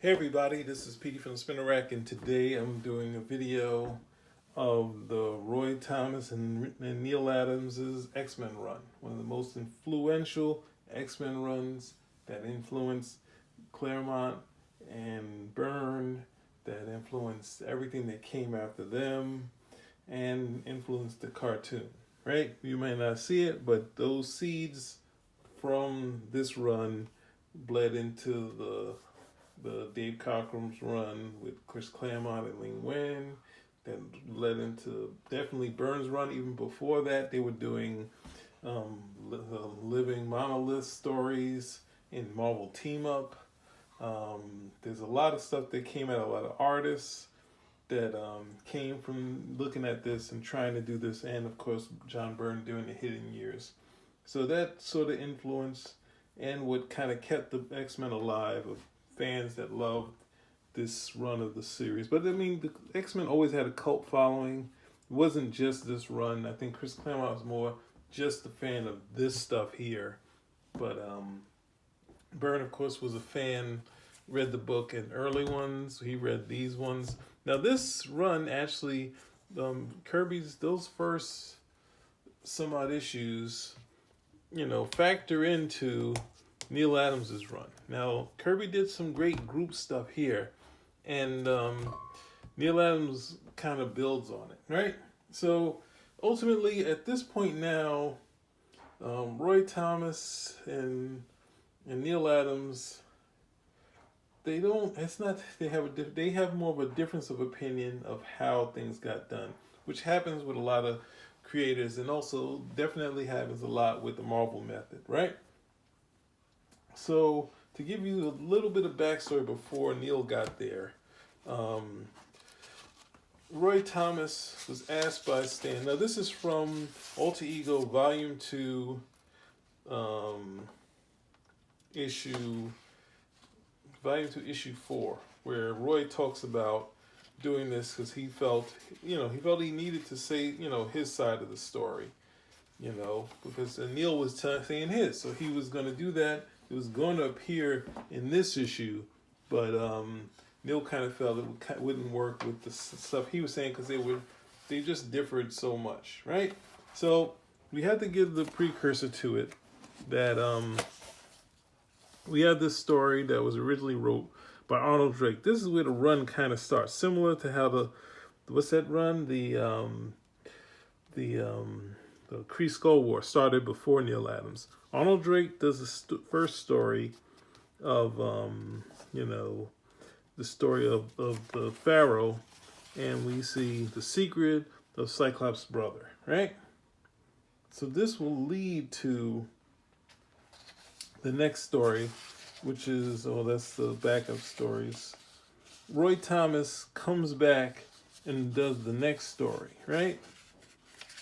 Hey everybody, this is Petey from the Spinner Rack, and today I'm doing a video of the Roy Thomas and Neal Adams' X-Men run. One of the most influential X-Men runs that influenced Claremont and Byrne, that influenced everything that came after them, and influenced the cartoon, right? You may not see it, but those seeds from this run bled into the Dave Cockrum's run with Chris Claremont and Ling Wen, that led into definitely Byrne's run. Even before that, they were doing living monolith stories in Marvel Team Up. There's a lot of stuff that came out, a lot of artists that came from looking at this and trying to do this, and of course John Byrne doing the Hidden Years. So that sort of influence and what kind of kept the X-Men alive of fans that loved this run of the series. But I mean, the X-Men always had a cult following. It wasn't just this run. I think Chris Claremont was more just a fan of this stuff here. But Byrne, of course, was a fan, read the book in early ones. He read these ones. Now, this run actually, Kirby's, those first some odd issues, factor into Neal Adams' run. Now, Kirby did some great group stuff here, and Neal Adams kind of builds on it, right? So, ultimately, at this point now, Roy Thomas and Neal Adams, they don't. It's not. They have more of a difference of opinion of how things got done, which happens with a lot of creators, and also definitely happens a lot with the Marvel method, right? So, to give you a little bit of backstory before Neal got there, Roy Thomas was asked by Stan. Now, this is from Alter Ego Volume 2, issue Volume 2, Issue 4, where Roy talks about doing this because he felt he needed to say, his side of the story, because Neal was saying his. So he was going to do that. It was going to appear in this issue, but Neal kind of felt it wouldn't work with the stuff he was saying because they just differed so much, right? So we had to give the precursor to it that we had this story that was originally wrote by Arnold Drake. This is where the run kind of starts, similar to how what's that run? The Kree Skull War started before Neal Adams. Arnold Drake does the first story of the story of the pharaoh, and we see the secret of Cyclops' brother, right? So this will lead to the next story, which is, that's the backup stories. Roy Thomas comes back and does the next story, right?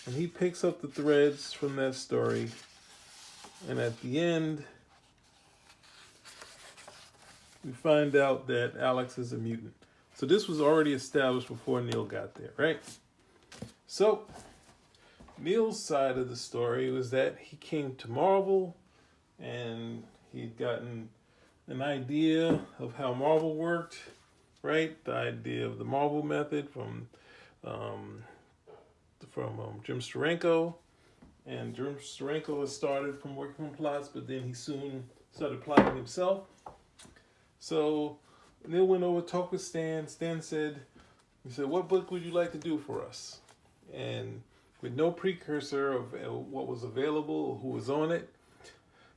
And he picks up the threads from that story, and at the end, we find out that Alex is a mutant. So this was already established before Neal got there, right? So Neal's side of the story was that he came to Marvel, and he'd gotten an idea of how Marvel worked, right? The idea of the Marvel method from Jim Steranko. And Jim Steranko had started from working on plots, but then he soon started plotting himself. So Neal went over, talked with Stan. Stan said, what book would you like to do for us? And with no precursor of what was available or who was on it,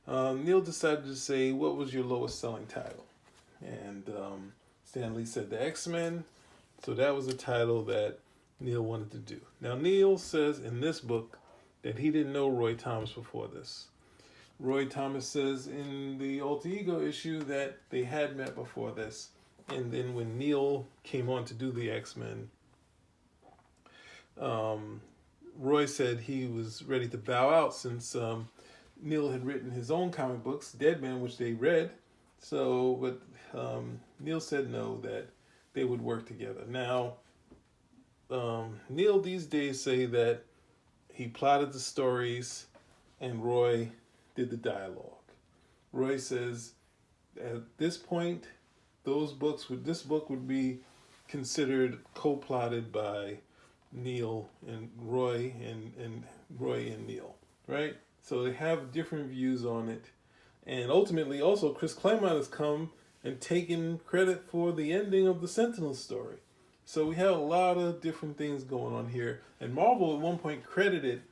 Neal decided to say, what was your lowest selling title? And Stan Lee said the X-Men. So that was the title that Neal wanted to do. Now, Neal says in this book that he didn't know Roy Thomas before this. Roy Thomas says in the Alter Ego issue that they had met before this. And then when Neal came on to do the X-Men, Roy said he was ready to bow out since Neal had written his own comic books, Dead Man, which they read. So, but Neal said no, that they would work together. Now, Neal these days say that he plotted the stories and Roy did the dialogue. Roy says at this point, those books would this book would be considered co-plotted by Neal and Roy and Roy and Neal, right? So they have different views on it, and ultimately, also Chris Claremont has come and taken credit for the ending of the Sentinel story. So we have a lot of different things going on here, and Marvel at one point credited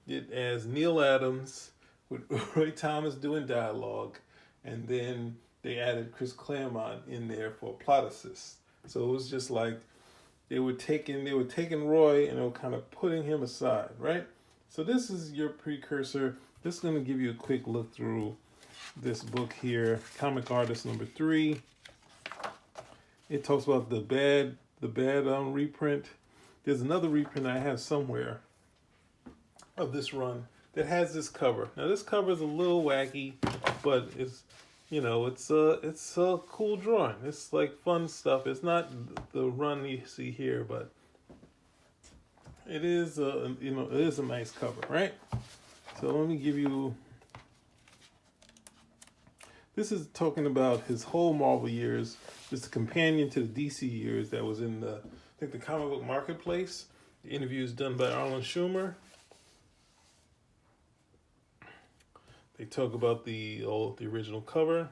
it as Neal Adams with Roy Thomas doing dialogue, and then they added Chris Claremont in there for plot assist. So it was just like they were taking Roy and they were kind of putting him aside, right? So this is your precursor. This is going to give you a quick look through this book here, Comic Artist number 3. It talks about the bad reprint. There's another reprint I have somewhere of this run that has this cover. Now this cover is a little wacky, but it's a cool drawing. It's like fun stuff. It's not the run you see here, but it is it is a nice cover, right? So let me give you. This is talking about his whole Marvel years. It's a companion to the DC years that was in the Comic Book Marketplace. The interviews done by Arlen Schumer. They talk about the original cover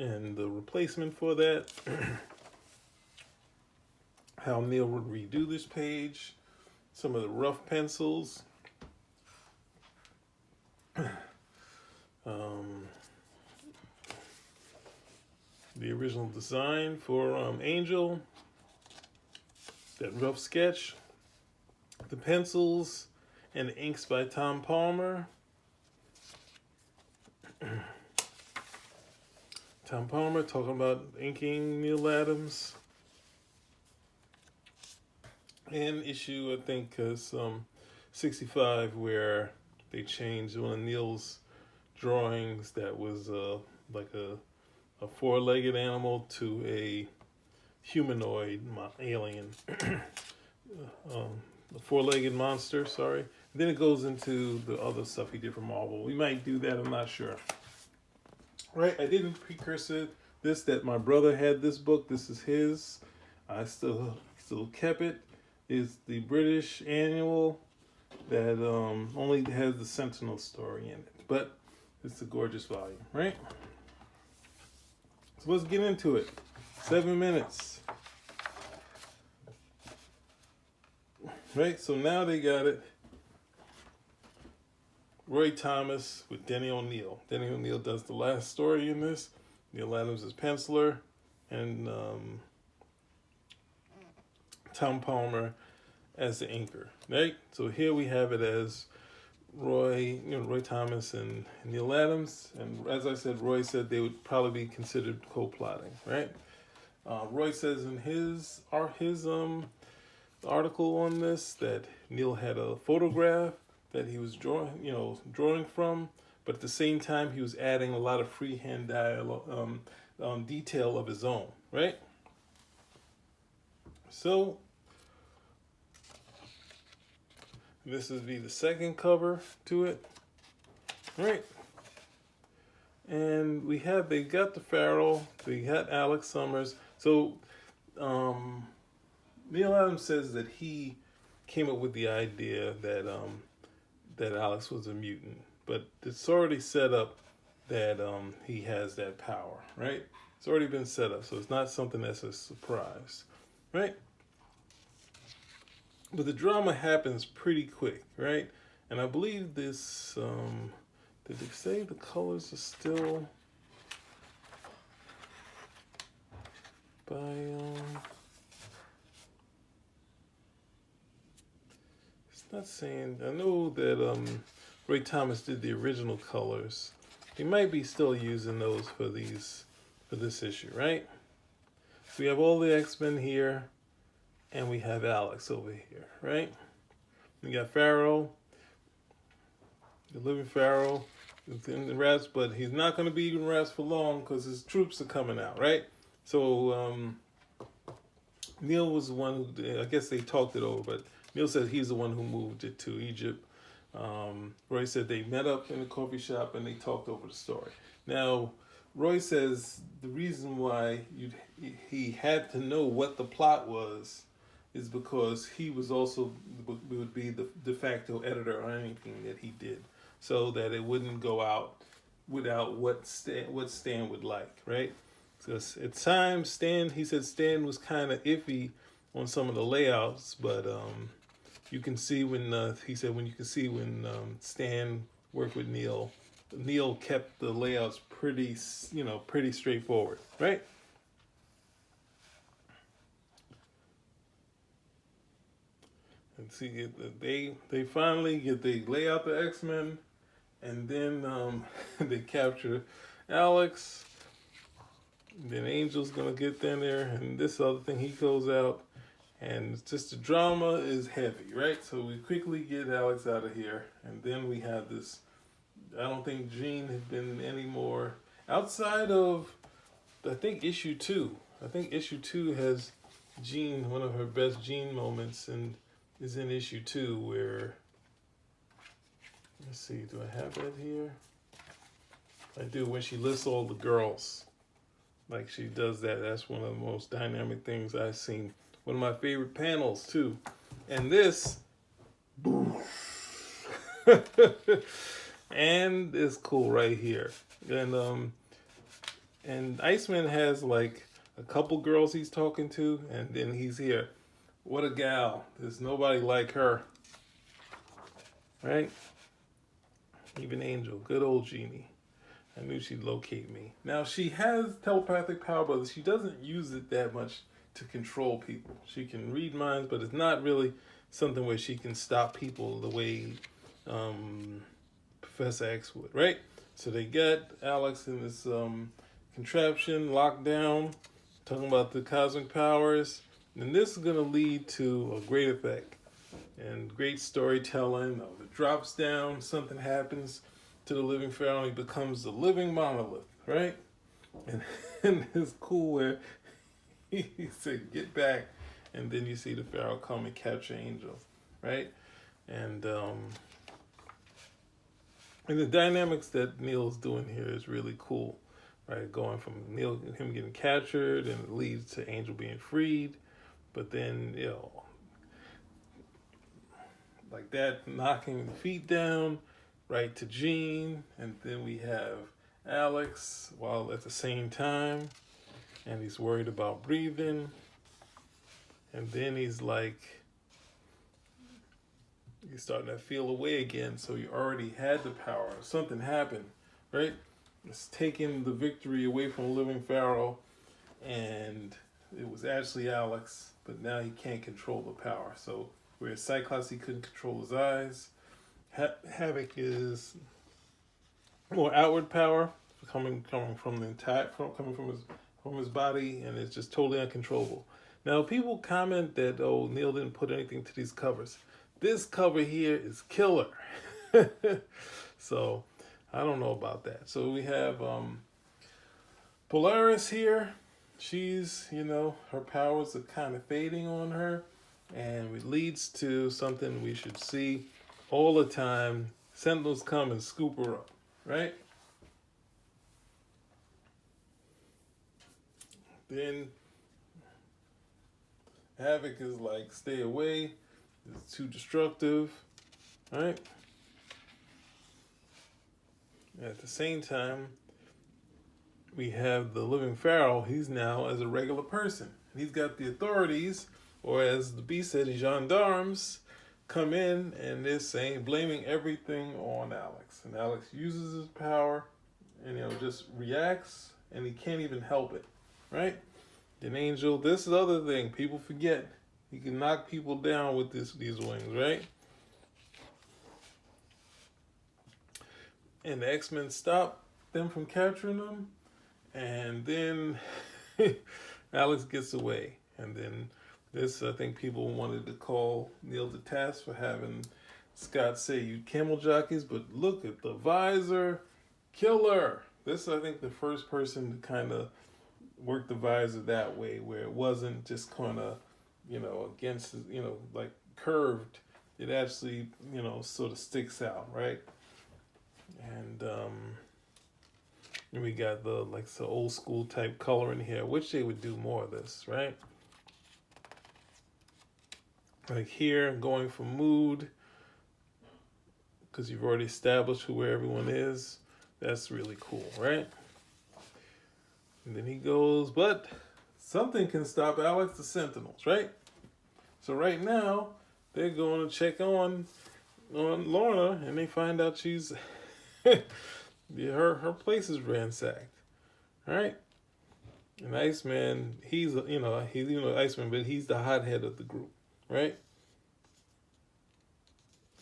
and the replacement for that. How Neal would redo this page. Some of the rough pencils. The original design for Angel. That rough sketch. The pencils and inks by Tom Palmer. Tom Palmer talking about inking Neal Adams. And issue, I think, 65, where they changed one of Neal's drawings that was like a four-legged animal to a humanoid alien. A four-legged monster, sorry. Then it goes into the other stuff he did for Marvel. We might do that, I'm not sure. Right, I didn't precursor this, that my brother had this book. This is his. I still kept it. It's the British annual that only has the Sentinel story in it. But it's a gorgeous volume, right? So let's get into it. 7 minutes. Right, so now they got it. Roy Thomas with Denny O'Neil. Denny O'Neil does the last story in this. Neal Adams is penciler, and Tom Palmer as the inker. Right, so here we have it as Roy Thomas and Neal Adams, and as I said, Roy said they would probably be considered co-plotting. Right, Roy says in his article on this that Neal had a photograph that he was drawing from, but at the same time he was adding a lot of freehand detail of his own, right? So this would be the second cover to it, right? And they got the Pharaoh, they got Alex Summers. So Neal Adams says that he came up with the idea that that Alex was a mutant, but it's already set up that he has that power, right? It's already been set up, so it's not something that's a surprise, right? But the drama happens pretty quick, right? And I believe this, did they say the colors are still by, it's not saying, I know that Ray Thomas did the original colors. He might be still using those for this issue, right? So we have all the X-Men here, and we have Alex over here, right? We got Pharaoh, the living Pharaoh, in the rest, but he's not going to be in rest for long because his troops are coming out, right? So Neal was the one who, I guess they talked it over, but Neal said he's the one who moved it to Egypt. Roy said they met up in a coffee shop and they talked over the story. Now, Roy says the reason why he had to know what the plot was is because he was also would be the de facto editor on anything that he did, so that it wouldn't go out without what Stan would like, right? Because at times he said Stan was kind of iffy on some of the layouts, but you can see when he said when you can see when Stan worked with Neal. Neal kept the layouts pretty straightforward, right? And see, they finally they lay out the X-Men, and then they capture Alex. Then Angel's gonna get in there, and this other thing he goes out, and it's just the drama is heavy, right? So we quickly get Alex out of here, and then we have this. I don't think Jean had been any more outside of I think issue 2. I think issue 2 has Jean, one of her best Jean moments, and is in issue 2 where let's see, do I have that here? I do, when she lists all the girls. Like she does that. That's one of the most dynamic things I've seen. One of my favorite panels too. And this boom. And it's cool right here. And Iceman has like a couple girls he's talking to, and then he's here. What a gal. There's nobody like her. Right? Even Angel, good old Jeannie. I knew she'd locate me. Now, she has telepathic power, but she doesn't use it that much to control people. She can read minds, but it's not really something where she can stop people the way Professor X would, right? So they get Alex in this contraption, locked down, talking about the cosmic powers. And this is going to lead to a great effect and great storytelling. It drops down, something happens to the living pharaoh, he becomes the living monolith, right? And it's cool where he said, get back, and then you see the pharaoh come and capture Angel, right? And the dynamics that Neal's doing here is really cool, right? Going from him getting captured, and it leads to Angel being freed, but then, like that, knocking the feet down, right to Jean, and then we have Alex, while at the same time, and he's worried about breathing, and then he's starting to feel away again, so he already had the power. Something happened, right? It's taking the victory away from living pharaoh, and it was actually Alex, but now he can't control the power. So where Cyclops, he couldn't control his eyes, Havoc is more outward power coming from the entire coming from his body, and it's just totally uncontrollable. Now people comment that Neal didn't put anything to these covers. This cover here is killer. So I don't know about that. So we have Polaris here. She's her powers are kind of fading on her, and it leads to something we should see all the time. Sentinels come and scoop her up, right? Then Havoc is like, stay away. It's too destructive, right? At the same time, we have the living pharaoh. He's now as a regular person. He's got the authorities, or as the Beast said, gendarmes, come in, and they're saying, blaming everything on Alex. And Alex uses his power and just reacts, and he can't even help it, right? Then Angel, this is the other thing people forget. He can knock people down with these wings, right? And the X-Men stop them from capturing them, and then Alex gets away. And then this, I think people wanted to call Neal to task for having Scott say, you camel jockeys, but look at the visor, killer. This is, I think, the first person to kind of work the visor that way, where it wasn't just kind of, against, like curved. It actually, sort of sticks out, right? And And we got the like the old school type coloring here. I wish they would do more of this, right? Like here, going for mood, because you've already established where everyone is. That's really cool, right? And then he goes, but something can stop Alex the Sentinels, right? So right now, they're going to check on Lorna, and they find out she's her place is ransacked, right? And Iceman, he's Iceman, but he's the hothead of the group, right?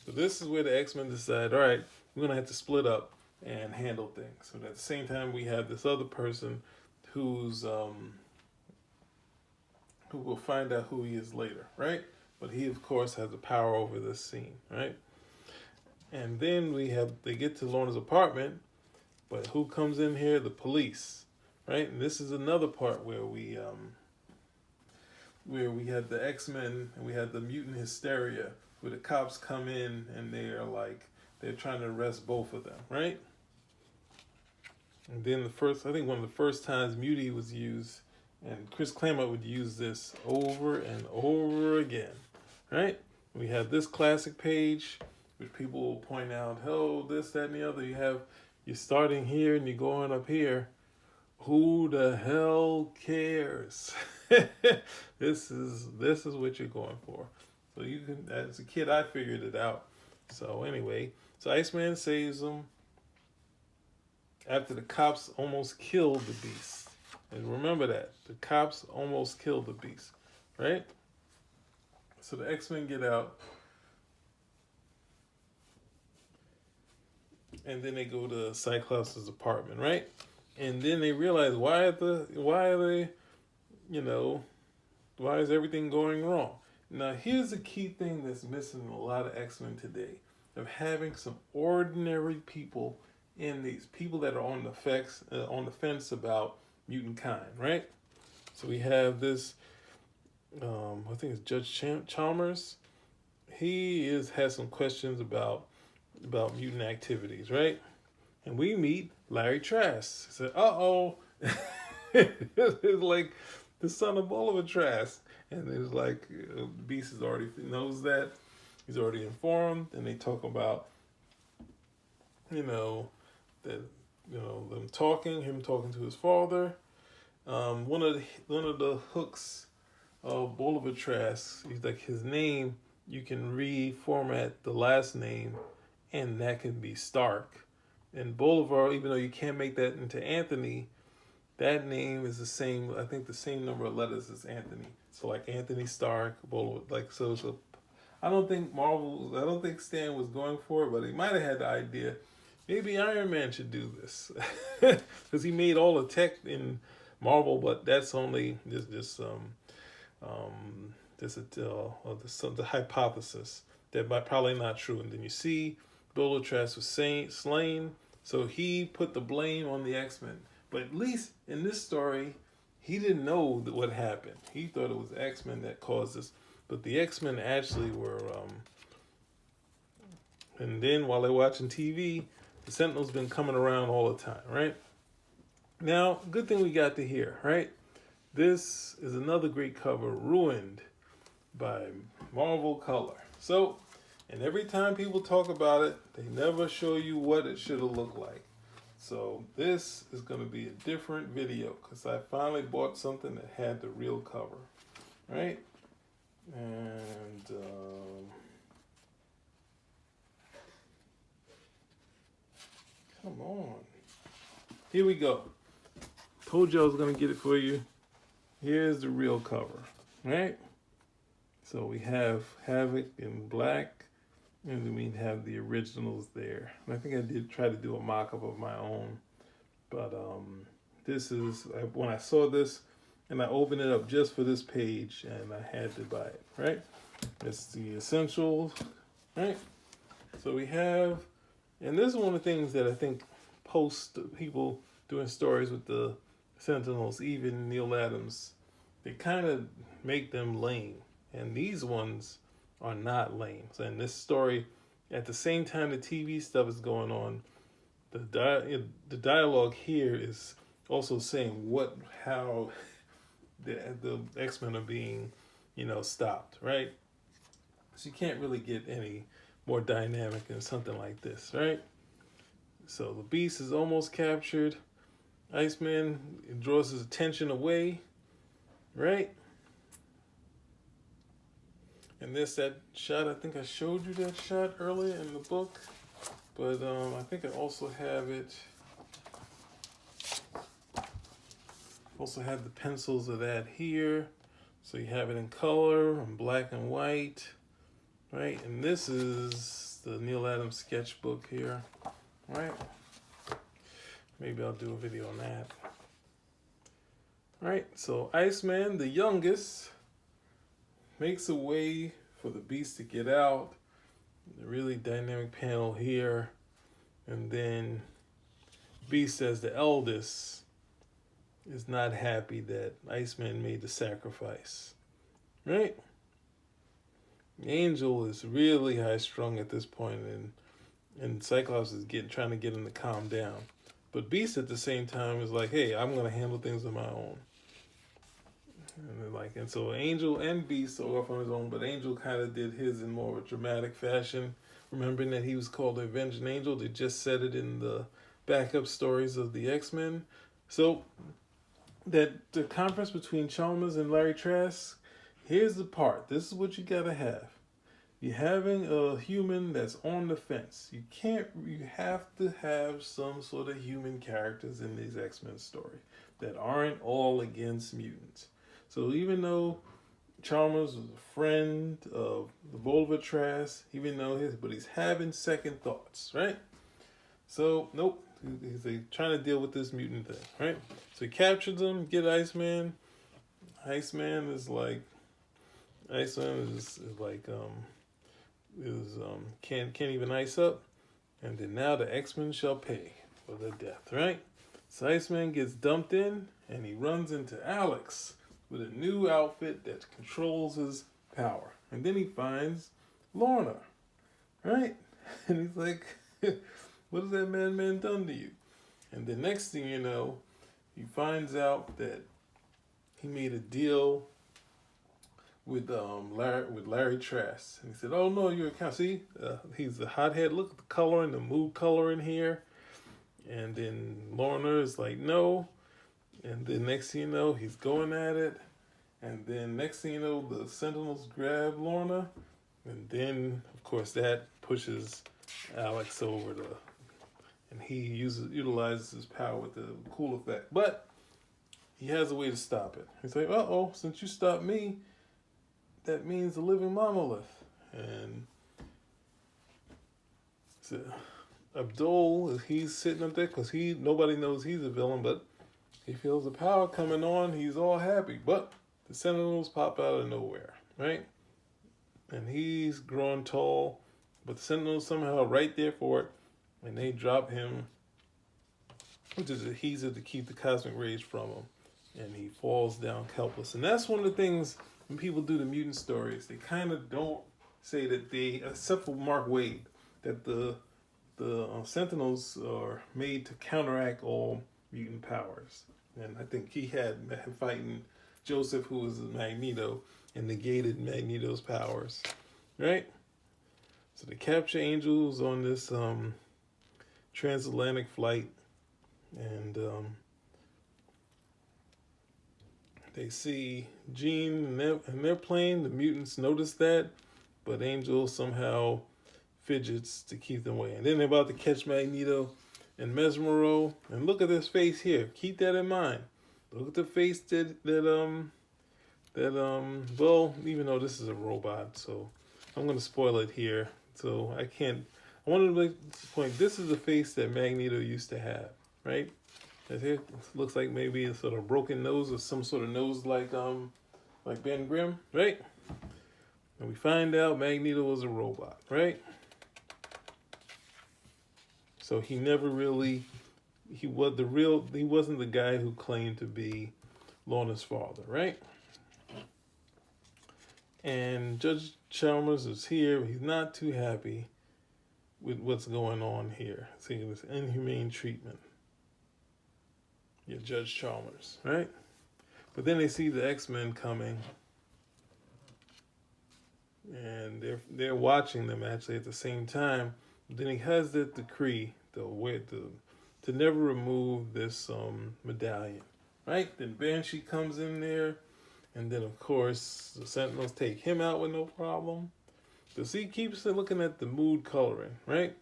So this is where the X-Men decide, all right, we're gonna have to split up and handle things. So at the same time, we have this other person who's who will find out who he is later, right? But he, of course, has the power over this scene, right? And then they get to Lorna's apartment, but who comes in here? The police, right? And this is another part where we had the X-Men and we had the mutant hysteria, where the cops come in and they're trying to arrest both of them, right? And then I think one of the first times Muty was used, and Chris Claremont would use this over and over again, right? We have this classic page, which people will point out, oh, this, that, and the other. You're starting here and you're going up here. Who the hell cares? This is what you're going for. So you can, as a kid, I figured it out. So anyway, so Iceman saves him after the cops almost killed the Beast. And remember that. The cops almost killed the Beast, right? So the X-Men get out. And then they go to Cyclops' apartment, right? And then they realize why is everything going wrong? Now, here's the key thing that's missing in a lot of X-Men today, of having some ordinary people in these, people that are on the fence about mutant kind, right? So we have this, I think it's Judge Chalmers. He has some questions about mutant activities, right? And we meet Larry Trask. He said, uh-oh. It's like the son of Oliver Trask. And it's like, the Beast knows that. He's already informed. And they talk about, him talking to his father. One of the hooks of Oliver Trask, he's like, his name, you can reformat the last name, and that can be Stark. And Bolivar, even though you can't make that into Anthony, that name is the same, I think the same number of letters as Anthony. So like Anthony Stark, Bolivar, like so I don't think Stan was going for it, but he might have had the idea, maybe Iron Man should do this. Because he made all the tech in Marvel, but that's only the hypothesis that might probably not true. And then you see Bill Trask was slain, so he put the blame on the X-Men. But at least in this story, he didn't know what happened. He thought it was X-Men that caused this, but the X-Men actually were. And then while they're watching TV, the Sentinel's been coming around all the time, right? Now, good thing we got to hear, right? This is another great cover, Ruined, by Marvel Color. So, and every time people talk about it, they never show you what it should have looked like. So this is going to be a different video because I finally bought something that had the real cover, right? And come on. Here we go. Told you I was going to get it for you. Here's the real cover, right? So we have Havoc in black, and then we have the originals there. And I think I did try to do a mock-up of my own, but this is, when I saw this, and I opened it up just for this page, and I had to buy it, right? It's the essentials, right? So we have, and this is one of the things that I think post people doing stories with the Sentinels, even Neal Adams, they kind of make them lame. And these ones are not lame. So in this story, at the same time the TV stuff is going on, the dialogue here is also saying how the X-Men are being, stopped, right? So you can't really get any more dynamic than something like this, right? So the Beast is almost captured. Iceman draws his attention away, right? And that shot, I think I showed you that shot earlier in the book, but I think I also have it. Also have the pencils of that here, so you have it in color, in black and white, right? And this is the Neal Adams sketchbook here, right? Maybe I'll do a video on that. All right, so Iceman, the youngest, makes a way for the Beast to get out. The really dynamic panel here. And then Beast, as the eldest, is not happy that Iceman made the sacrifice. Right? Angel is really high strung at this point, and Cyclops is trying to get him to calm down. But Beast at the same time is like, hey, I'm gonna handle things on my own. And so Angel and Beast are off on his own, but Angel kind of did his in more of a dramatic fashion, remembering that he was called the Avenging Angel. They just said it in the backup stories of the X-Men. So that the conference between Chalmers and Larry Trask, here's the part. This is what you gotta have. You're having a human that's on the fence. You have to have some sort of human characters in these X-Men story that aren't all against mutants. So even though Chalmers was a friend of the Bolivar Trask, but he's having second thoughts, right? So, nope, he's trying to deal with this mutant thing, right? So he captures him, get Iceman. Iceman is like, can't even ice up. And then now the X-Men shall pay for their death, right? So Iceman gets dumped in, and he runs into Alex with a new outfit that controls his power. And then he finds Lorna, right? And he's like, what has that madman done to you? And the next thing you know, he finds out that he made a deal with Larry Trask. And he said, oh no, you're a count. See, he's a hothead. Look at the coloring, the mood coloring here. And then Lorna is like, no. And then next thing you know, he's going at it. And then next thing you know, the Sentinels grab Lorna. And then, of course, that pushes Alex over and he utilizes his power with the cool effect. But he has a way to stop it. He's like, uh-oh, since you stopped me, that means the living monolith. And so Abdul, he's sitting up there because nobody knows he's a villain, but he feels the power coming on. He's all happy, but the Sentinels pop out of nowhere, right? And he's grown tall, but the Sentinels somehow are right there for it, and they drop him, which is adhesive to keep the cosmic rays from him, and he falls down helpless. And that's one of the things when people do the mutant stories, they kind of don't say that except for Mark Waid, that the Sentinels are made to counteract all mutant powers. And I think he had him fighting Joseph, who was Magneto, and negated Magneto's powers, right? So they capture Angels on this transatlantic flight, and they see Jean in their plane. The mutants notice that, but Angel somehow fidgets to keep them away. And then they're about to catch Magneto and Mesmero. And look at this face here. Keep that in mind. Look at the face well, even though this is a robot, so I'm going to spoil it here. So I wanted to make the point, this is the face that Magneto used to have, right? And here it looks like maybe a sort of broken nose or some sort of nose like Ben Grimm, right? And we find out Magneto was a robot, right? So he never really, he wasn't the guy who claimed to be Lorna's father, right? And Judge Chalmers is here. He's not too happy. with what's going on here. Seeing this inhumane treatment. Yeah, Judge Chalmers, right? But then they see the X-Men coming, and they're watching them actually at the same time. Then he has the decree to never remove this medallion, right? Then Banshee comes in there, and then of course the Sentinels take him out with no problem. Because he keeps looking at the mood coloring, right?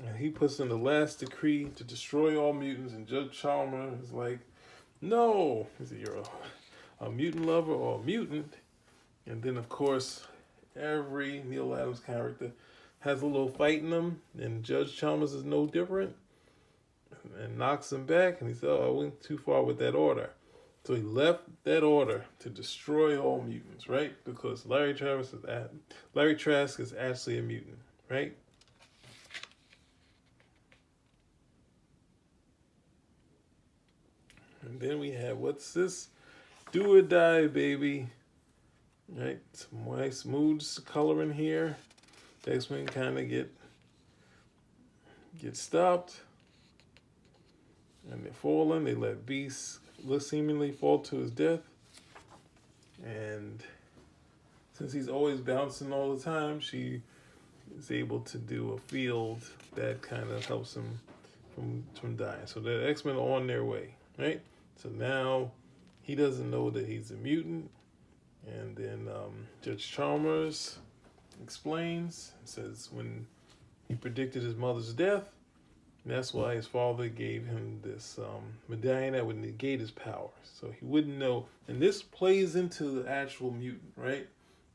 And he puts in the last decree to destroy all mutants, and Judge Chalmers is like, no, is it you're a mutant lover or a mutant? And then of course every Neal Adams character has a little fight in them, and Judge Chalmers is no different, and knocks him back, and he said, oh, I went too far with that order. So he left that order to destroy all mutants, right? Because Larry Trask is actually a mutant, right? And then we have, what's this? Do or die, baby. Right? Some nice moods color in here. The X-Men kind of get stopped. And they're falling. They let Beast seemingly fall to his death. And since he's always bouncing all the time, she is able to do a field that kind of helps him from dying. So the X-Men are on their way, right? So now he doesn't know that he's a mutant. And then Judge Chalmers explains, says when he predicted his mother's death, and that's why his father gave him this medallion that would negate his powers. So he wouldn't know. And this plays into the actual mutant, right?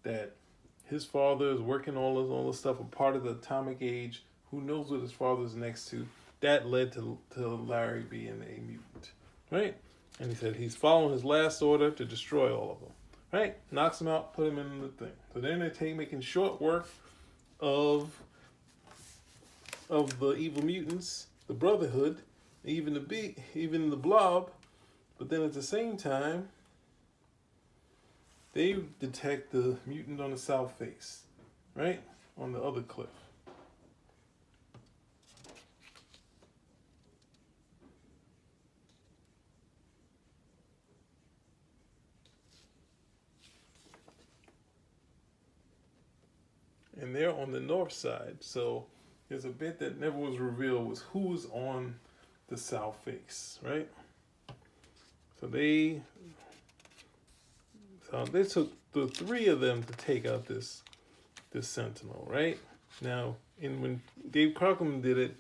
That his father is working all this stuff, a part of the atomic age. Who knows what his father's next to? That led to Larry being a mutant, right? And he said he's following his last order to destroy all of them, right? Knocks them out, put them in the thing. So then they're making short work of the evil mutants, the Brotherhood, even the Blob. But then at the same time, they detect the mutant on the south face, right? On the other cliff. And they're on the north side. So there's a bit that never was revealed was who was on the south face, right? So they took the three of them to take out this Sentinel, right? Now, when Dave Crockham did it,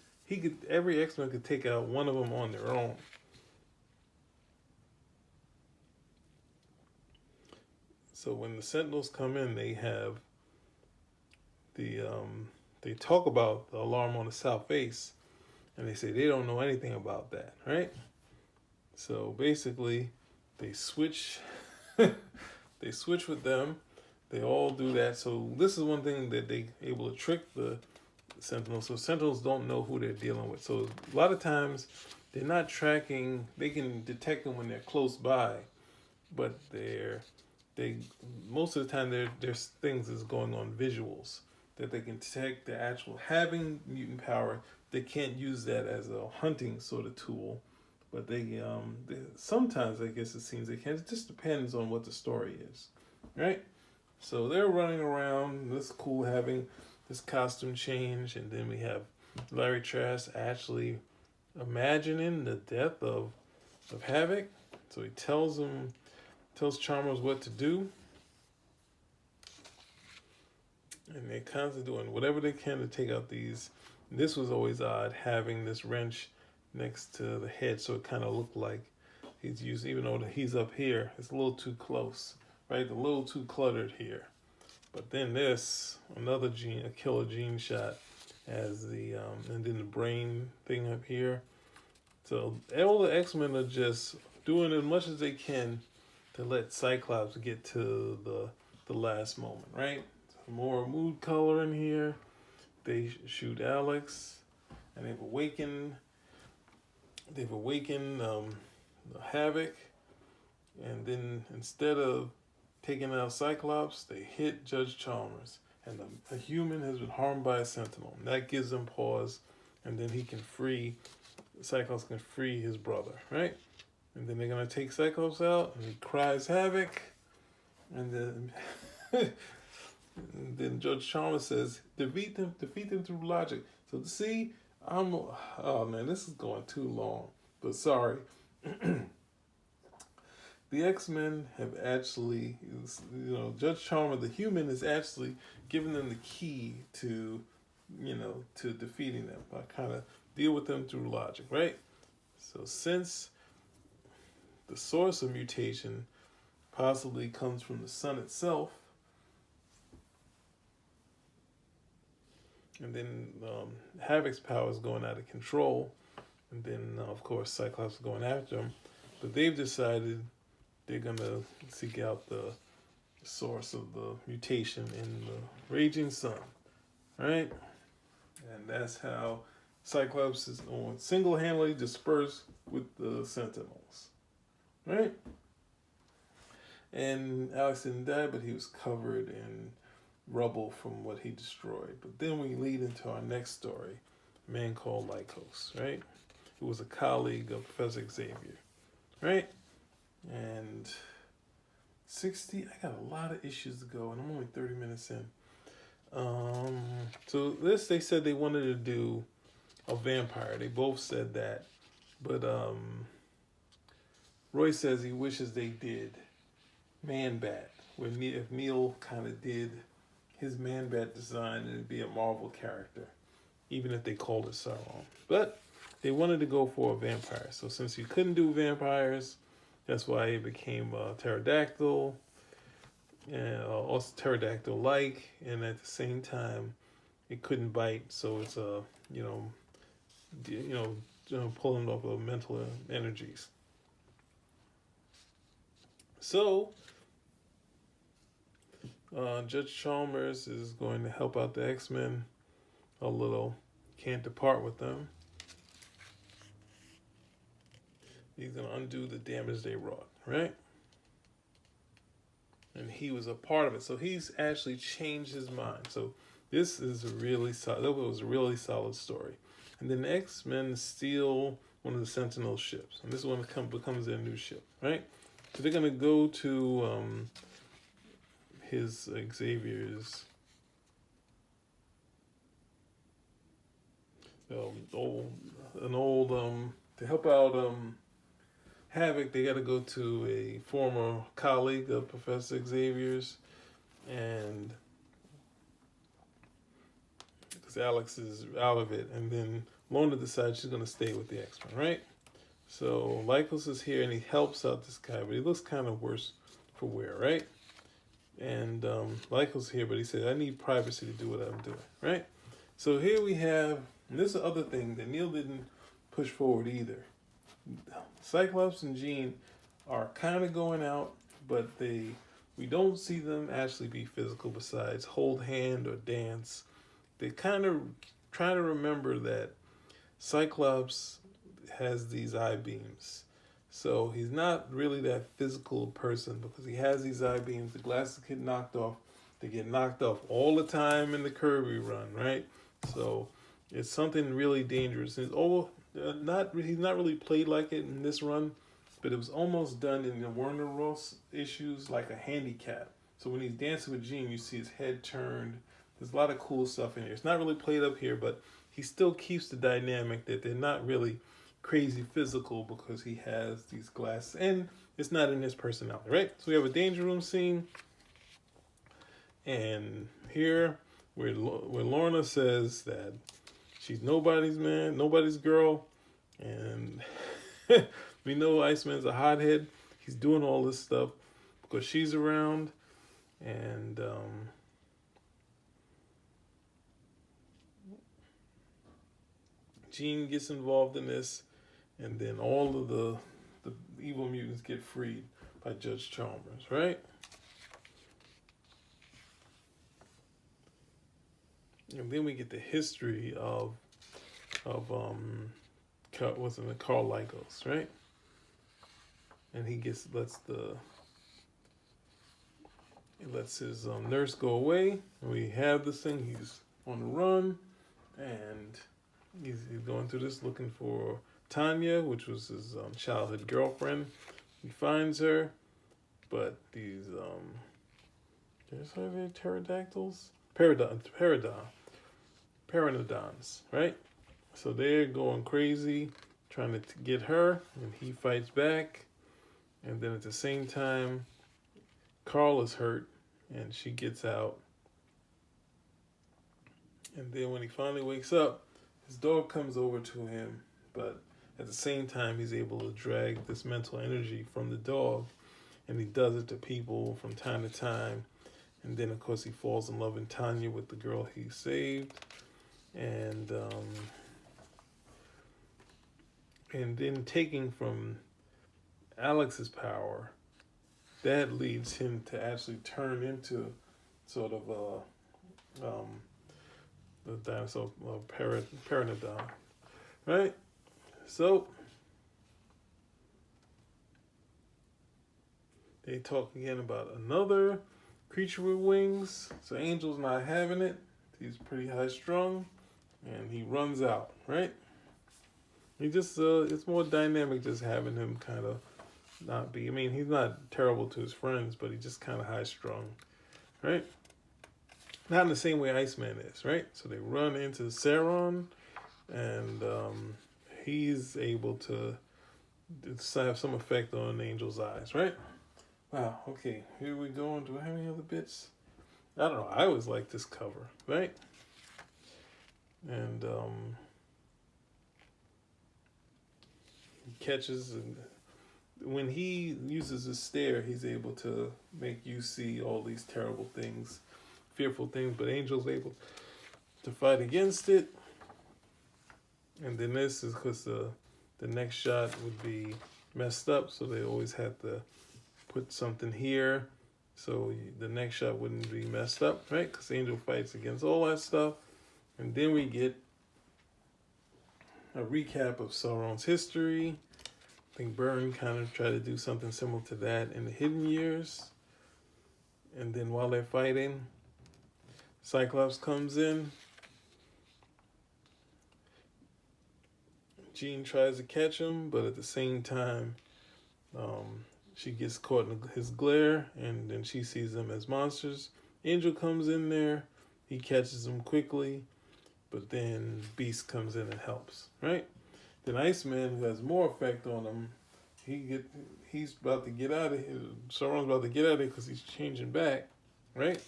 every X-Men could take out one of them on their own. So when the Sentinels come in, they have they talk about the alarm on the south face, and they say they don't know anything about that, right? So basically, they switch. They switch with them. They all do that. So this is one thing that they able to trick the Sentinels. So Sentinels don't know who they're dealing with. So a lot of times they're not tracking. They can detect them when they're close by, but most of the time there's things that's going on visuals that they can detect the actual having mutant power. They can't use that as a hunting sort of tool, but they sometimes, I guess it seems they can. It just depends on what the story is, right? So they're running around. It's cool having this costume change, and then we have Larry Trask actually imagining the death of Havoc. So he tells Chalmers what to do. And they're constantly doing whatever they can to take out these. This was always odd, having this wrench next to the head, so it kind of looked like he's using, even though he's up here, it's a little too close, right? A little too cluttered here. But then another a killer gene shot as and then the brain thing up here. So all the X-Men are just doing as much as they can to let Cyclops get to the last moment, right? More mood color in here. They shoot Alex, and they've awakened the Havoc, and then instead of taking out Cyclops, they hit Judge Chalmers. and a human has been harmed by a Sentinel. And that gives him pause, and then he can Cyclops can free his brother, right? And then they're gonna take Cyclops out, and he cries havoc, and then and then Judge Chalmers says, defeat them through logic. So see, oh man, this is going too long, but sorry. The X-Men have actually, Judge Chalmers, the human, is actually giving them the key to, to defeating them. I kind of deal with them through logic, right? So since the source of mutation possibly comes from the sun itself, and then Havoc's power is going out of control, and then of course Cyclops is going after him, but they've decided they're gonna seek out the source of the mutation in the raging sun, right? And that's how Cyclops is going single-handedly dispersed with the Sentinels, right? And Alex didn't die, but he was covered in rubble from what he destroyed. But then we lead into our next story, a man called Lycos, right? Who was a colleague of Professor Xavier, right? And I got a lot of issues to go, and I'm only 30 minutes in. So they said they wanted to do a vampire. They both said that, but Roy says he wishes they did Man-Bat, where if Neal kind of did his Man-Bat design, it'd be a Marvel character, even if they called it Sauron. But they wanted to go for a vampire. So since you couldn't do vampires, that's why it became pterodactyl, and also pterodactyl-like, and at the same time, it couldn't bite. So it's pulling off of mental energies. So Judge Chalmers is going to help out the X-Men a little. Can't depart with them. He's going to undo the damage they wrought, right? And he was a part of it. So he's actually changed his mind. So this is that was a really solid story. And then the X-Men steal one of the Sentinel ships. And this one becomes their new ship, right? So they're going to go to his Xavier's to help out Havoc. They got to go to a former colleague of Professor Xavier's, and because Alex is out of it, and then Lorna decides she's going to stay with the X-Men, right? So Lycos is here and he helps out this guy, but he looks kind of worse for wear, right? And Lycos here, but he said, I need privacy to do what I'm doing, right? So here we have, and this is the other thing that Neal didn't push forward either. Cyclops and Jean are kind of going out, but we don't see them actually be physical besides hold hand or dance. They kind of try to remember that Cyclops has these eye beams. So he's not really that physical person because he has these eye beams. The glasses get knocked off. They get knocked off all the time in the Kirby run, right? So it's something really dangerous. He's not really played like it in this run, but it was almost done in the Warner Ross issues like a handicap. So when he's dancing with Jean, you see his head turned. There's a lot of cool stuff in here. It's not really played up here, but he still keeps the dynamic that they're not really crazy physical because he has these glasses and it's not in his personality, right? So we have a danger room scene, and here where Lorna says that she's nobody's man, nobody's girl, and we know Iceman's a hothead. He's doing all this stuff because she's around, and Jean gets involved in this. And then all of the evil mutants get freed by Judge Chalmers, right? And then we get the history of Carl Lycos, right? And he lets the He lets his nurse go away. And we have this thing. He's on the run, and he's going through this looking for Tanya, which was his childhood girlfriend. He finds her, but these are they pterodactyls? Pteranodons, right? So they're going crazy, trying to get her, and he fights back. And then at the same time, Carl is hurt, and she gets out. And then when he finally wakes up, his dog comes over to him, but at the same time, he's able to drag this mental energy from the dog, and he does it to people from time to time. And then, of course, he falls in love with Tanya, with the girl he saved, and then taking from Alex's power, that leads him to actually turn into sort of the dinosaur pteranodon, right? So they talk again about another creature with wings. So Angel's not having it. He's pretty high strung, and he runs out, right? He just it's more dynamic just having him kind of not be. I mean, he's not terrible to his friends, but he's just kind of high strung, right? Not in the same way Iceman is, right? So they run into Sauron, and he's able to have some effect on Angel's eyes, right? Wow, okay, here we go. Do I have any other bits? I don't know. I always like this cover, right? And he catches, and when he uses his stare, he's able to make you see all these terrible things, fearful things, but Angel's able to fight against it. And then this is because the next shot would be messed up, so they always had to put something here so the next shot wouldn't be messed up, right? Because Angel fights against all that stuff. And then we get a recap of Sauron's history. I think Byrne kind of tried to do something similar to that in the Hidden Years. And then while they're fighting, Cyclops comes in. Jean tries to catch him, but at the same time, she gets caught in his glare, and then she sees them as monsters. Angel comes in there. He catches them quickly, but then Beast comes in and helps, right? Then Iceman, who has more effect on him, he's about to get out of here. Sauron's about to get out of here because he's changing back, right?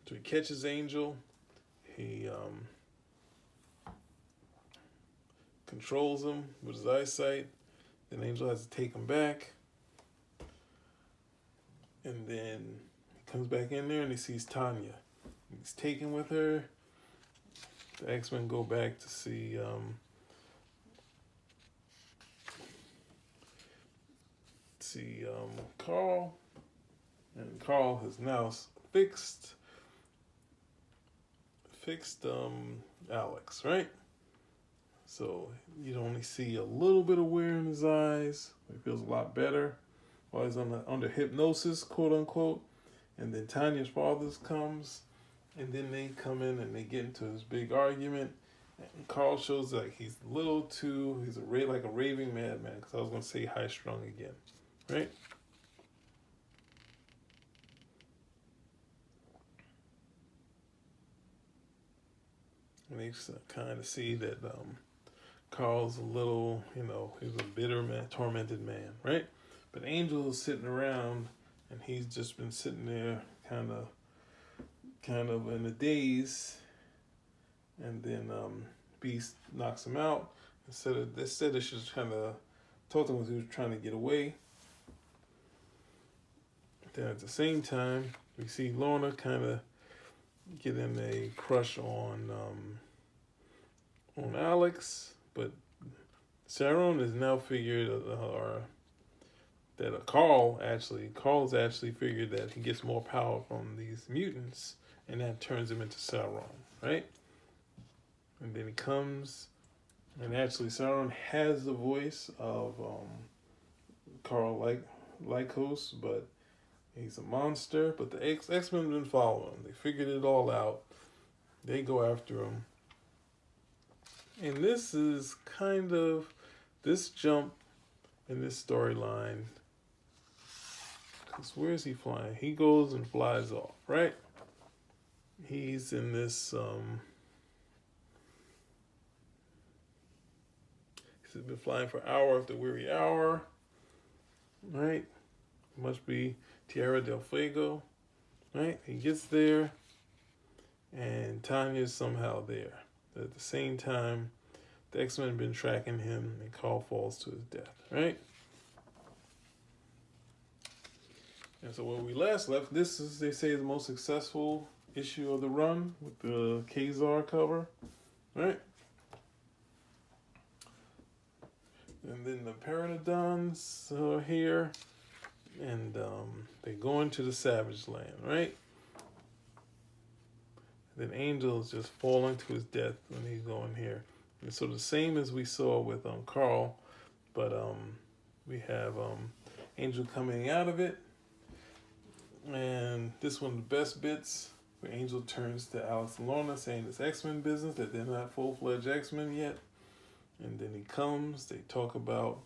So he catches Angel. He controls him with his eyesight. Then Angel has to take him back. And then he comes back in there and he sees Tanya. He's taken with her. The X-Men go back to see Carl. And Carl has now fixed Alex, right? So you only see a little bit of wear in his eyes. He feels a lot better while he's under hypnosis, quote unquote. And then Tanya's father comes, and then they come in and they get into this big argument. And Carl shows like he's a little too, like a raving madman, because I was going to say high strung again, right? And they kind of see that Carl's a little, he's a bitter man, tormented man, right? But Angel is sitting around, and he's just been sitting there kind of in a daze. And then Beast knocks him out. They said they should kind of told him he was trying to get away. Then at the same time, we see Lorna kind of getting a crush on Alex, but Sauron has now figured, that Carl's actually figured that he gets more power from these mutants, and that turns him into Sauron, right? And then he comes, and actually Sauron has the voice of Carl Lycos, but he's a monster. But the X-Men been following him. They figured it all out. They go after him. And this is kind of this jump in this storyline. Because where is he flying? He goes and flies off, right? He's in this, he's been flying for hour after weary hour, right? Must be Tierra del Fuego, right? He gets there, and Tanya's somehow there. At the same time, the X-Men have been tracking him, and Carl falls to his death, right? And so where we last left, this is, they say, the most successful issue of the run with the Khazar cover, right? And then the Pteranodons are here, and they go into the Savage Land, right? And then Angel is just falling to his death when he's going here. And so the same as we saw with Carl, but we have Angel coming out of it, and this one of the best bits where Angel turns to Alex and Lorna saying it's X-Men business, that they're not full-fledged X-Men yet. And then he comes, they talk about,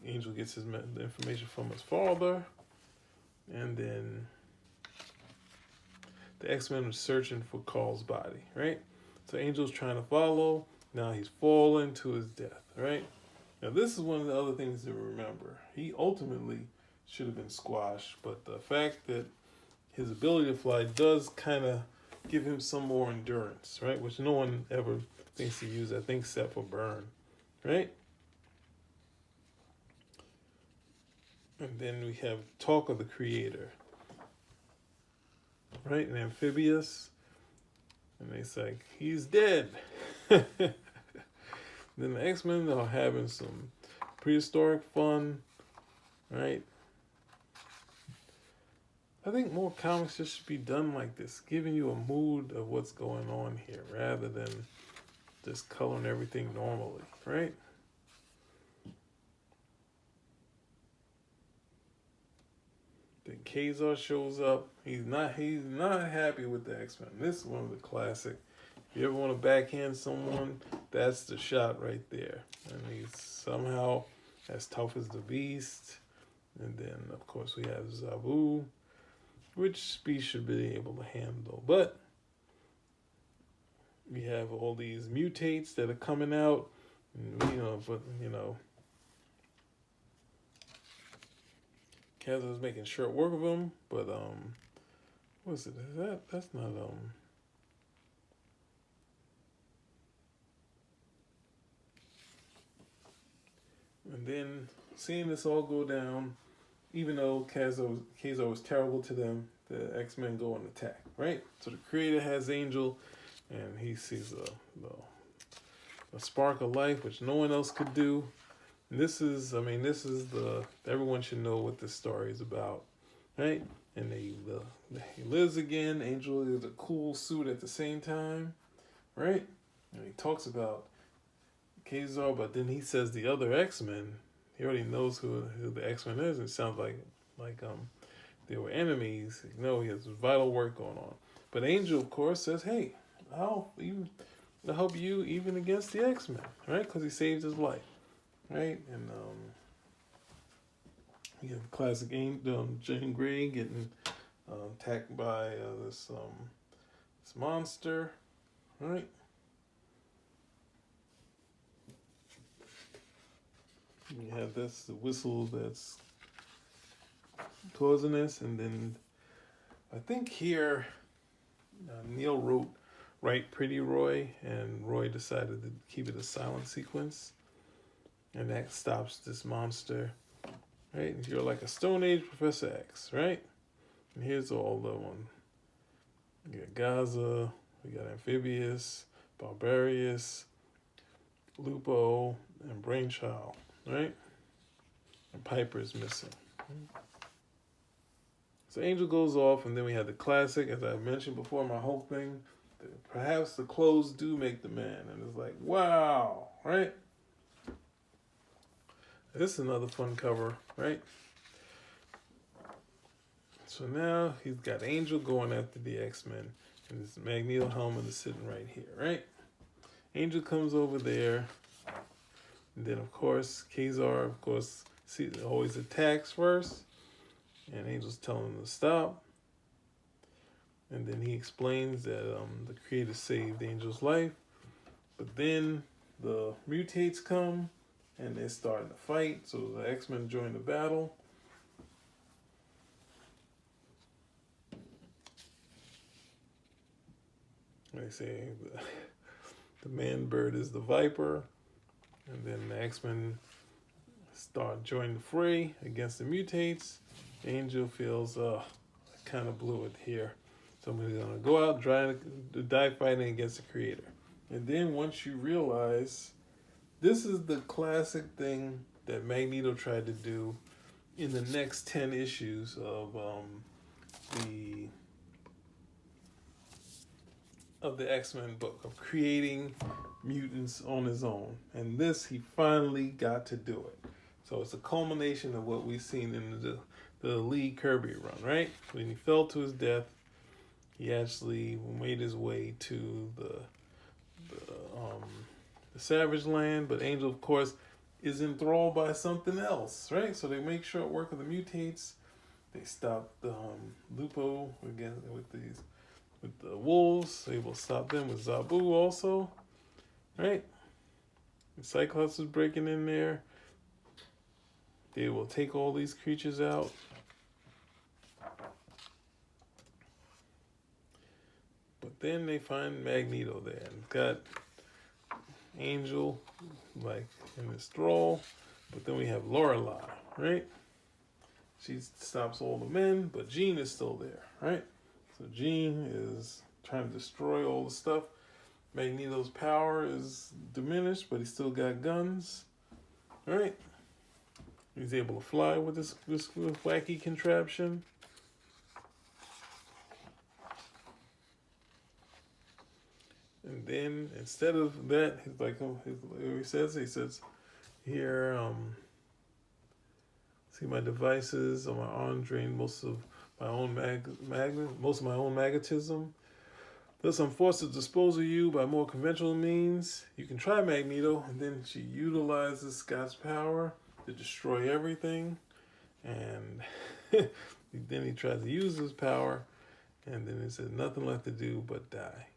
Angel gets the information from his father, and then the X-Men are searching for Carl's body, right? So Angel's trying to follow, now he's falling to his death, right? Now this is one of the other things to remember. He ultimately should have been squashed, but the fact that his ability to fly does kind of give him some more endurance, right? Which no one ever thinks to use, I think, except for Byrne, right? And then we have talk of the Creator, right? And Amphibious, and they say, he's dead. Then the X-Men are having some prehistoric fun, right? I think more comics just should be done like this, giving you a mood of what's going on here, rather than just coloring everything normally, right? Then Khazar shows up. He's not happy with the X-Men. This is one of the classic. If you ever want to backhand someone, that's the shot right there. And he's somehow as tough as the Beast. And then, of course, we have Zabu, which Beast should be able to handle. But we have all these mutates that are coming out. And, Khazar's making short work of him. But, what's it? That's not, And then, seeing this all go down, even though Khazar was terrible to them, the X-Men go and attack, right? So the Creator has Angel, and he sees a spark of life, which no one else could do. And this is everyone should know what this story is about, right? And he lives again. Angel is a cool suit at the same time, right? And he talks about Khazar, but then he says the other X-Men. He already knows who the X-Men is. It sounds like they were enemies. He has vital work going on. But Angel, of course, says, "Hey, I'll help you even against the X-Men, right? Because he saved his life, right?" And we have classic Jean Grey getting attacked by this monster, right? You have the whistle that's poisonous, and then I think here Neal wrote "Write Pretty Roy," and Roy decided to keep it a silent sequence, and that stops this monster, right? You're like a Stone Age Professor X, right? And here's all the one. We got Gaza, we got Amphibious, Barbarius, Lupo, and Brainchild, right? And Piper is missing. So Angel goes off, and then we have the classic, as I mentioned before, my whole thing, perhaps the clothes do make the man. And it's like, wow, right? This is another fun cover, right? So now he's got Angel going after the X-Men, and this Magneto helmet is sitting right here, right? Angel comes over there, and then of course Kazar, of course, always attacks first, and Angel's telling him to stop. And then he explains that the creator saved Angel's life, but then the mutates come, and they're starting to fight. So the X-Men join the battle. They say the man bird is the Viper, and then the X-Men start joining the fray against the mutates. Angel feels, I kind of blew it here. Somebody's gonna go out trying to die fighting against the creator. And then once you realize, this is the classic thing that Magneto tried to do in the next 10 issues of the X-Men book, of creating mutants on his own. And this, he finally got to do it. So it's a culmination of what we've seen in the Lee Kirby run, right? When he fell to his death, he actually made his way to the Savage Land, but Angel, of course, is enthralled by something else, right? So they make short work of the mutates. They stop Lupo again with the wolves. They will stop them with Zabu also, right? The Cyclops is breaking in there. They will take all these creatures out. But then they find Magneto there, and got Angel like in his thrall. But then we have Lorelei, right? She stops all the men, but Jean is still there, right? So Jean is trying to destroy all the stuff. Magneto's power is diminished, but he's still got guns, right? He's able to fly with this wacky contraption. And then instead of that, he's like, he says here, see my devices on my arm drain most of my own magnetism. Thus, I'm forced to dispose of you by more conventional means. You can try Magneto, and then she utilizes Scott's power to destroy everything, and then he tries to use his power, and then he said nothing left to do but die.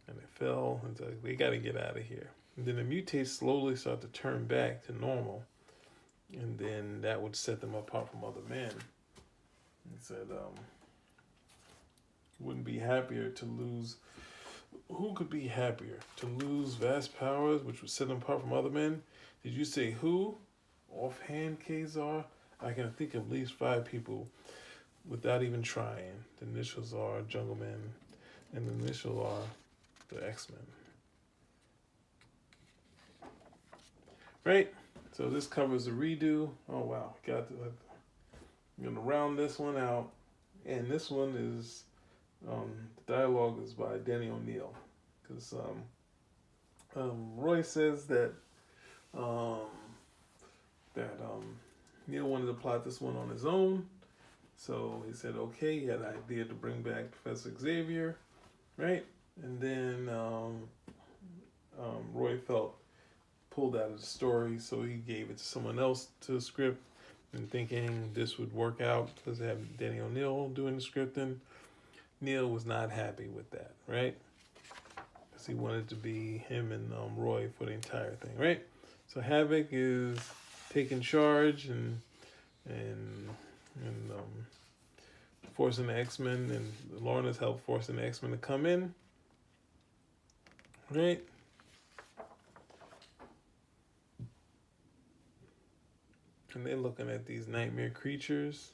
And they fell, and so they got to get out of here. And then the mutates slowly start to turn back to normal, and then that would set them apart from other men. He said, wouldn't be happier to lose. Who could be happier to lose vast powers, which would set them apart from other men? Did you say who? Offhand, Kazar? I can think of at least 5 people without even trying. The initials are Jungleman, and the initials are the X-Men. Right? So this covers a redo. Oh wow, I'm gonna round this one out, and this one is the dialogue is by Danny O'Neal, because Roy says that Neal wanted to plot this one on his own, so he said okay. He had an idea to bring back Professor Xavier, right? And then Roy pulled out of the story, so he gave it to someone else to script, and thinking this would work out because they have Danny O'Neal doing the scripting. Neal was not happy with that, right? Because he wanted to be him and Roy for the entire thing, right? So Havoc is taking charge and forcing the X-Men, and Lorna's help forcing the X-Men to come in, right? And they're looking at these nightmare creatures.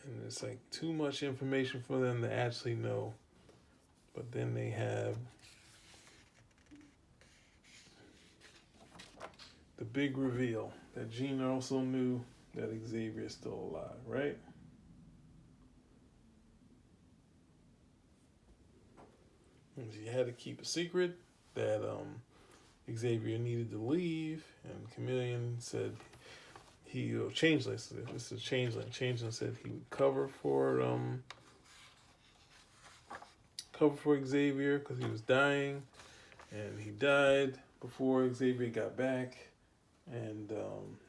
And it's like too much information for them to actually know. But then they have the big reveal that Jean also knew that Xavier is still alive, right? And she had to keep a secret that Xavier needed to leave, and Chameleon said Changeling. This is Changeling. Changeling said he would cover for Xavier because he was dying, and he died before Xavier got back. And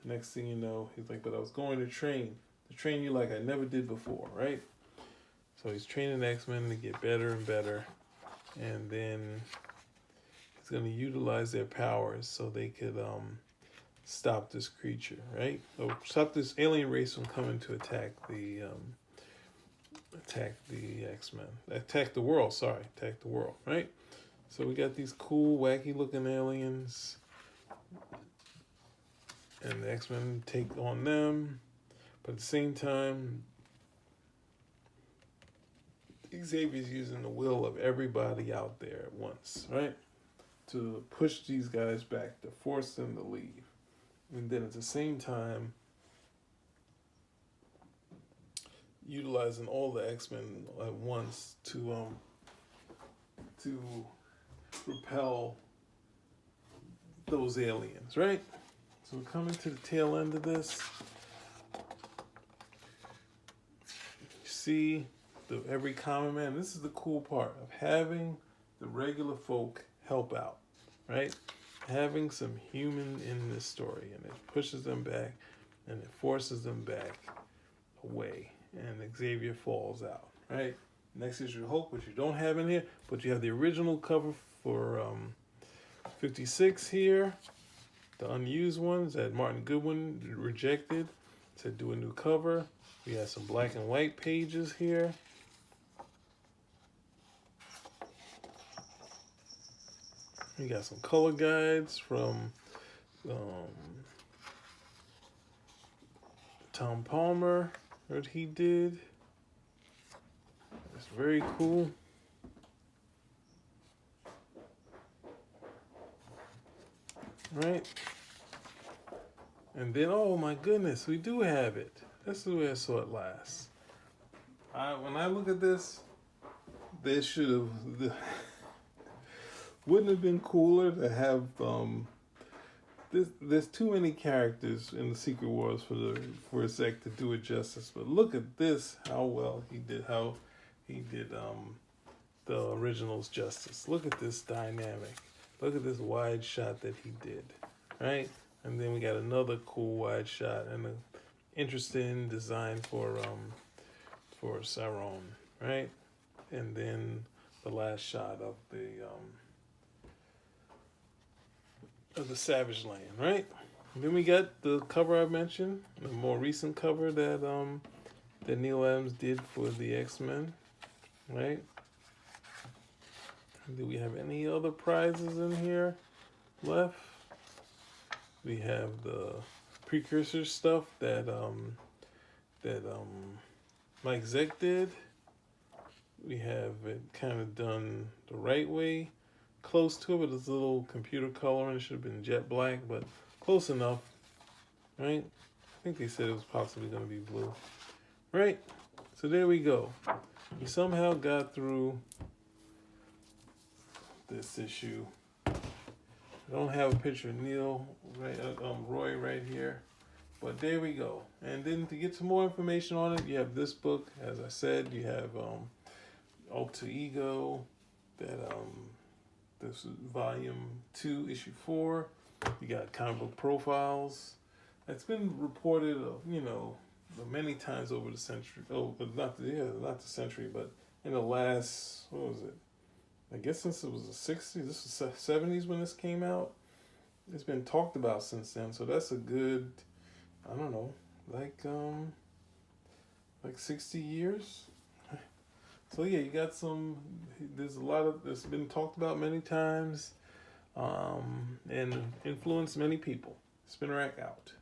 next thing you know, he's like, "But I was going to train you like I never did before, right?" So he's training X-Men to get better and better, and then he's going to utilize their powers so they could stop this creature, right? So stop this alien race from coming to attack the X-Men, attack the world. Attack the world, right? So we got these cool, wacky-looking aliens, and the X-Men take on them, but at the same time, Xavier's using the will of everybody out there at once, right? To push these guys back, to force them to leave. And then at the same time, utilizing all the X-Men at once to repel those aliens, right? So we're coming to the tail end of this. You see every common man. This is the cool part of having the regular folk help out, right? Having some human in this story, and it pushes them back and it forces them back away, and Xavier falls out, right? Next issue of Hulk, which you don't have in here, but you have the original cover for 56 here, the unused ones that Martin Goodwin rejected to do a new cover. We have some black and white pages here. We got some color guides from Tom Palmer that he did. It's very cool. Right? And then, oh my goodness, we do have it. This is where I saw it last. When I look at this, they should have... Wouldn't have been cooler to have there's too many characters in the Secret Wars for a sec to do it justice. But look at this, how well he did the originals justice. Look at this dynamic. Look at this wide shot that he did, right? And then we got another cool wide shot and an interesting design for Sauron, right? And then the last shot of the Savage Land, right? And then we got the cover I mentioned, the more recent cover that Neal Adams did for the X-Men, right? Do we have any other prizes in here left? We have the precursor stuff that Mike Zeck did. We have it kind of done the right way, close to it, but it's a little computer coloring. It should have been jet black, but close enough, right? I think they said it was possibly going to be blue, right? So there we go. We somehow got through this issue. I don't have a picture of Neal, Roy right here, but there we go. And then to get some more information on it, you have this book. As I said, you have Alter Ego, that this is volume 2, issue 4. You got comic book profiles. It's been reported, many times over the century. Oh, but not the century, but in the last, what was it? I guess since it was the 60s, this was the 70s when this came out. It's been talked about since then, so that's a good, I don't know, like 60 years. So yeah, you got there's a lot of, it's been talked about many times, and influenced many people. Spin Rack out.